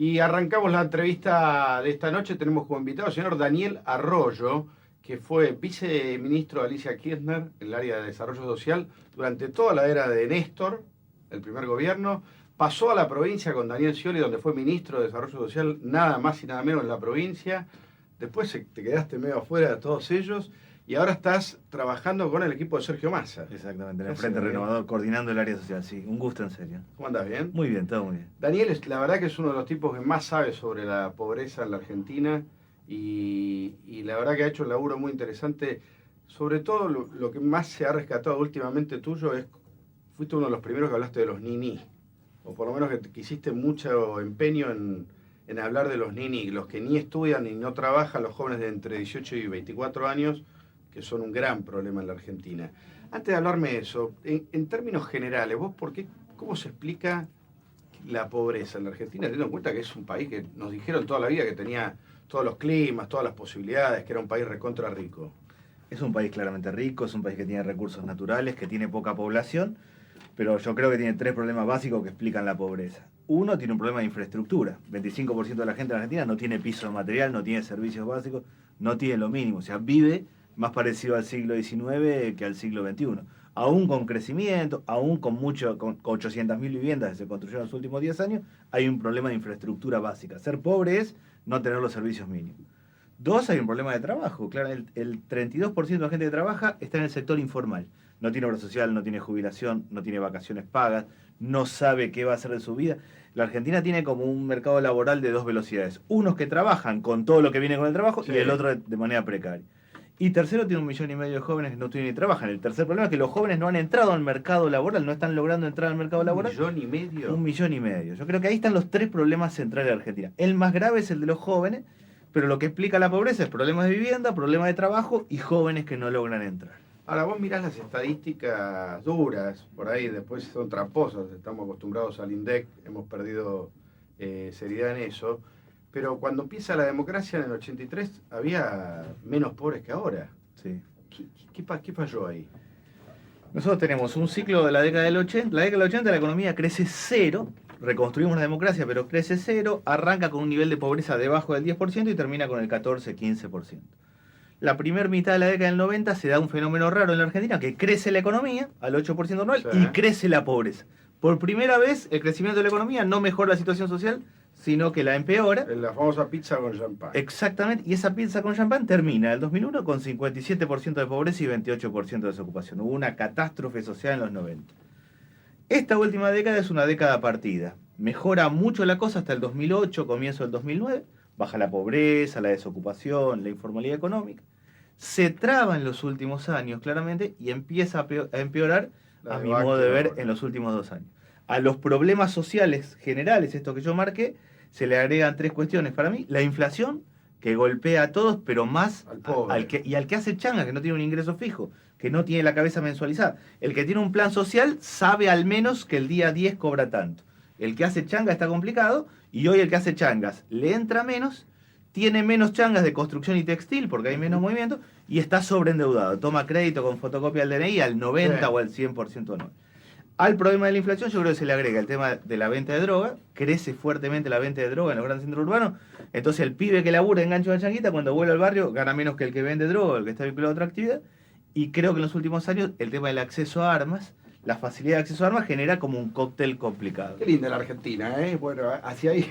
Y arrancamos la entrevista de esta noche. Tenemos como invitado al señor Daniel Arroyo, que fue viceministro de Alicia Kirchner en el área de desarrollo social durante toda la era de Néstor, el primer gobierno. Pasó a la provincia con Daniel Scioli, donde fue ministro de Desarrollo Social, nada más y nada menos en la provincia. Después te quedaste medio afuera de todos ellos y ahora estás trabajando con el equipo de Sergio Massa. Exactamente, en el Frente Renovador, coordinando el área social, sí. Un gusto, en serio. ¿Cómo andás? ¿Bien? Muy bien, todo muy bien. Daniel, la verdad que es uno de los tipos que más sabe sobre la pobreza en la Argentina y la verdad que ha hecho un laburo muy interesante. Sobre todo lo que más se ha rescatado últimamente tuyo es, fuiste uno de los primeros que hablaste de los niní, o por lo menos que hiciste mucho empeño en hablar de los niní, los que ni estudian ni no trabajan, los jóvenes de entre 18 y 24 años, que son un gran problema en la Argentina. Antes de hablarme de eso, en términos generales, ¿vos cómo se explica la pobreza en la Argentina, teniendo en cuenta que es un país que nos dijeron toda la vida que tenía todos los climas, todas las posibilidades, que era un país recontra rico? Es un país claramente rico, es un país que tiene recursos naturales, que tiene poca población, pero yo creo que tiene tres problemas básicos que explican la pobreza. Uno, tiene un problema de infraestructura. 25% de la gente en Argentina no tiene piso material, no tiene servicios básicos, no tiene lo mínimo. O sea, vive más parecido al siglo XIX que al siglo XXI. Aún con crecimiento, aún con 800.000 viviendas que se construyeron en los últimos 10 años, hay un problema de infraestructura básica. Ser pobre es no tener los servicios mínimos. Dos, hay un problema de trabajo. Claro, el 32% de la gente que trabaja está en el sector informal. No tiene obra social, no tiene jubilación, no tiene vacaciones pagas, no sabe qué va a hacer de su vida. La Argentina tiene como un mercado laboral de dos velocidades. Unos que trabajan con todo lo que viene con el trabajo, sí, y el otro de manera precaria. Y tercero, tiene 1,5 millones de jóvenes que no tienen ni trabajan. El tercer problema es que los jóvenes no han entrado al mercado laboral, no están logrando entrar al mercado laboral. ¿1,5 millones? 1,5 millones. Yo creo que ahí están los tres problemas centrales de Argentina. El más grave es el de los jóvenes, pero lo que explica la pobreza es problemas de vivienda, problemas de trabajo y jóvenes que no logran entrar. Ahora, vos mirás las estadísticas duras, por ahí después son tramposas, estamos acostumbrados al INDEC, hemos perdido seriedad en eso. Pero cuando empieza la democracia en el 83 había menos pobres que ahora. Sí. ¿Qué pasó ahí? Nosotros tenemos un ciclo de la década del 80. La década del 80 la economía crece cero, reconstruimos la democracia, pero crece cero, arranca con un nivel de pobreza debajo del 10% y termina con el 14-15%. La primera mitad de la década del 90 se da un fenómeno raro en la Argentina, que crece la economía al 8% anual, sí, y crece la pobreza. Por primera vez, el crecimiento de la economía no mejora la situación social, sino que la empeora. La famosa pizza con champán. Exactamente, y esa pizza con champán termina en el 2001 con 57% de pobreza y 28% de desocupación. Hubo una catástrofe social en los 90. Esta última década es una década partida. Mejora mucho la cosa hasta el 2008, comienzo del 2009. Baja la pobreza, la desocupación, la informalidad económica. Se traba en los últimos años, claramente, y empieza a empeorar, a mi modo de ver, en los últimos 2 años. A los problemas sociales generales, esto que yo marqué, se le agregan tres cuestiones para mí. La inflación, que golpea a todos, pero más al que hace changa, que no tiene un ingreso fijo, que no tiene la cabeza mensualizada. El que tiene un plan social sabe al menos que el día 10 cobra tanto. El que hace changa está complicado, y hoy el que hace changas le entra menos, tiene menos changas de construcción y textil, porque hay menos movimiento, y está sobreendeudado. Toma crédito con fotocopia del DNI al 90 o al 100% anual. Al problema de la inflación yo creo que se le agrega el tema de la venta de droga, crece fuertemente la venta de droga en los grandes centros urbanos, entonces el pibe que labura engancha una changuita, cuando vuelve al barrio gana menos que el que vende droga o el que está vinculado a otra actividad, y creo que en los últimos años el tema del acceso a armas, la facilidad de acceso a armas genera como un cóctel complicado. Qué linda la Argentina, ¿eh? Bueno, hacia ahí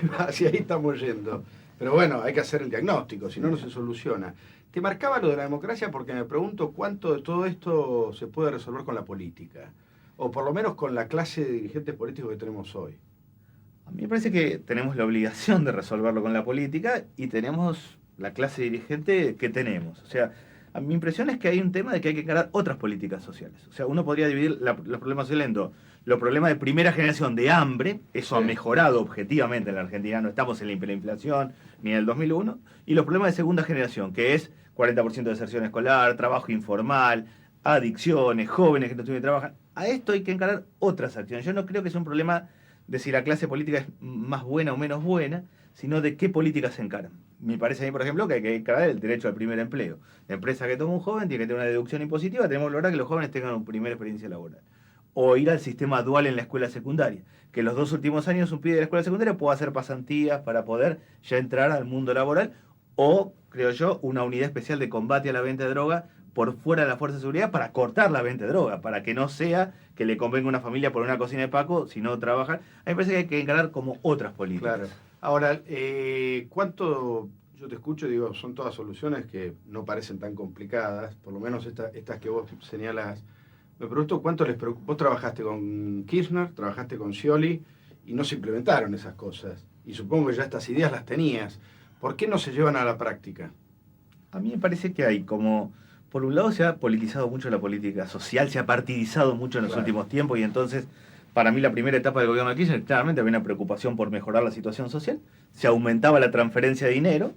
estamos yendo. Pero bueno, hay que hacer el diagnóstico, si no, no se soluciona. Te marcaba lo de la democracia porque me pregunto cuánto de todo esto se puede resolver con la política. O por lo menos con la clase de dirigentes políticos que tenemos hoy. A mí me parece que tenemos la obligación de resolverlo con la política y tenemos la clase dirigente que tenemos. O sea, a mi impresión es que hay un tema de que hay que encarar otras políticas sociales. O sea, uno podría dividir los problemas sociales en dos. Los problemas de primera generación de hambre, eso sí ha mejorado objetivamente en la Argentina, no estamos en la hiperinflación ni en el 2001. Y los problemas de segunda generación, que es 40% de deserción escolar, trabajo informal, adicciones, jóvenes que no estudian y trabajan. A esto hay que encarar otras acciones. Yo no creo que sea un problema de si la clase política es más buena o menos buena, sino de qué políticas se encaran. Me parece a mí, por ejemplo, que hay que encarar el derecho al primer empleo. La empresa que toma un joven tiene que tener una deducción impositiva, tenemos que lograr que los jóvenes tengan una primera experiencia laboral. o ir al sistema dual en la escuela secundaria. Que los 2 últimos años un pibe de la escuela secundaria pueda hacer pasantías para poder ya entrar al mundo laboral, o, creo yo, una unidad especial de combate a la venta de droga por fuera de la Fuerza de Seguridad para cortar la venta de droga, para que no sea que le convenga a una familia por una cocina de Paco, sino trabajar. A mí me parece que hay que encarar como otras políticas. Claro. Ahora, ¿cuánto? Yo te escucho y digo, son todas soluciones que no parecen tan complicadas, por lo menos estas que vos señalas. Me pregunto cuánto les preocupa. Vos trabajaste con Kirchner, trabajaste con Scioli y no se implementaron esas cosas. Y supongo que ya estas ideas las tenías. ¿Por qué no se llevan a la práctica? A mí me parece que hay como, por un lado se ha politizado mucho la política social, se ha partidizado mucho en los últimos tiempos, y entonces, para mí la primera etapa del gobierno de Kirchner, claramente había una preocupación por mejorar la situación social, se aumentaba la transferencia de dinero.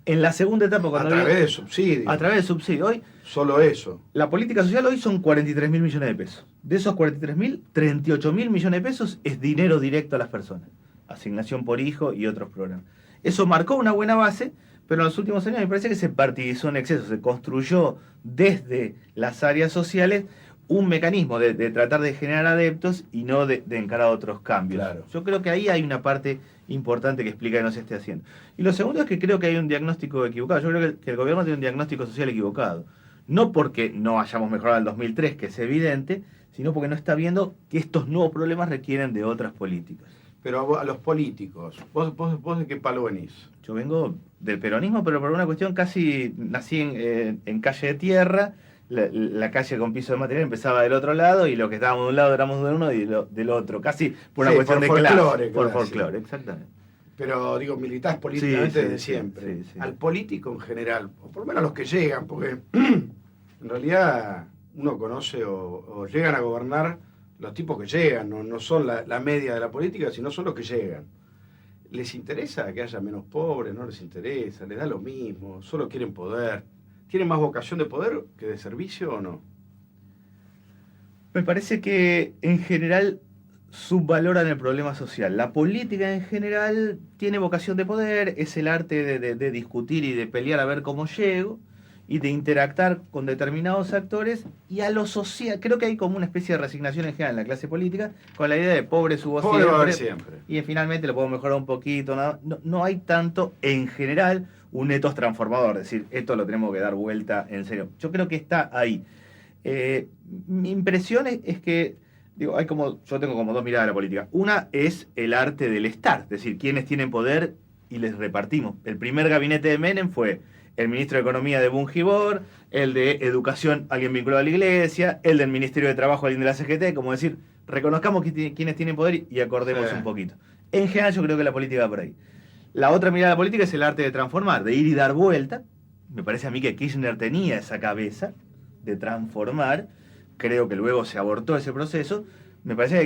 En la segunda etapa, cuando a través de subsidios. A través de subsidios. Hoy, solo eso. La política social hoy son 43.000 millones de pesos. De esos 43.000, 38.000 millones de pesos es dinero directo a las personas. Asignación por hijo y otros programas. Eso marcó una buena base, pero en los últimos años me parece que se partidizó en exceso. Se construyó desde las áreas sociales un mecanismo de tratar de generar adeptos y no de encarar otros cambios. Claro. Yo creo que ahí hay una parte importante que explica que no se esté haciendo. Y lo segundo es que creo que hay un diagnóstico equivocado. Yo creo que el gobierno tiene un diagnóstico social equivocado. No porque no hayamos mejorado el 2003, que es evidente, sino porque no está viendo que estos nuevos problemas requieren de otras políticas. Pero a los políticos, ¿vos de qué palo venís? Yo vengo del peronismo, pero por una cuestión casi, nací en calle de tierra. La calle con piso de material empezaba del otro lado y lo que estábamos de un lado éramos de uno y del otro, casi por una cuestión de clase. Por folclore, exactamente. Pero digo, militás políticamente desde sí, siempre. Sí. Al político en general, o por lo menos a los que llegan, porque en realidad uno conoce o llegan a gobernar los tipos que llegan, no son la media de la política, sino son los que llegan. ¿Les interesa que haya menos pobres? ¿No les interesa? ¿Les da lo mismo? ¿Solo quieren poder? ¿Tienen más vocación de poder que de servicio o no? Me parece que en general subvaloran el problema social. La política en general tiene vocación de poder, es el arte de discutir y de pelear a ver cómo llego y de interactuar con determinados actores, y a lo social, creo que hay como una especie de resignación en general en la clase política con la idea de pobre subo siempre. Y finalmente lo puedo mejorar un poquito. No hay tanto en general un ethos transformador, es decir, esto lo tenemos que dar vuelta en serio. Yo creo que está ahí. Mi impresión es que, digo, yo tengo como dos miradas de la política. Una es el arte del estar, es decir, quienes tienen poder y les repartimos. El primer gabinete de Menem fue el ministro de Economía de Bungibor, el de Educación, alguien vinculado a la Iglesia, el del Ministerio de Trabajo, alguien de la CGT, como decir, reconozcamos quienes tienen poder y acordemos un poquito. En general yo creo que la política va por ahí. La otra mirada de la política es el arte de transformar, de ir y dar vuelta. Me parece a mí que Kirchner tenía esa cabeza de transformar. Creo que luego se abortó ese proceso. Me parece que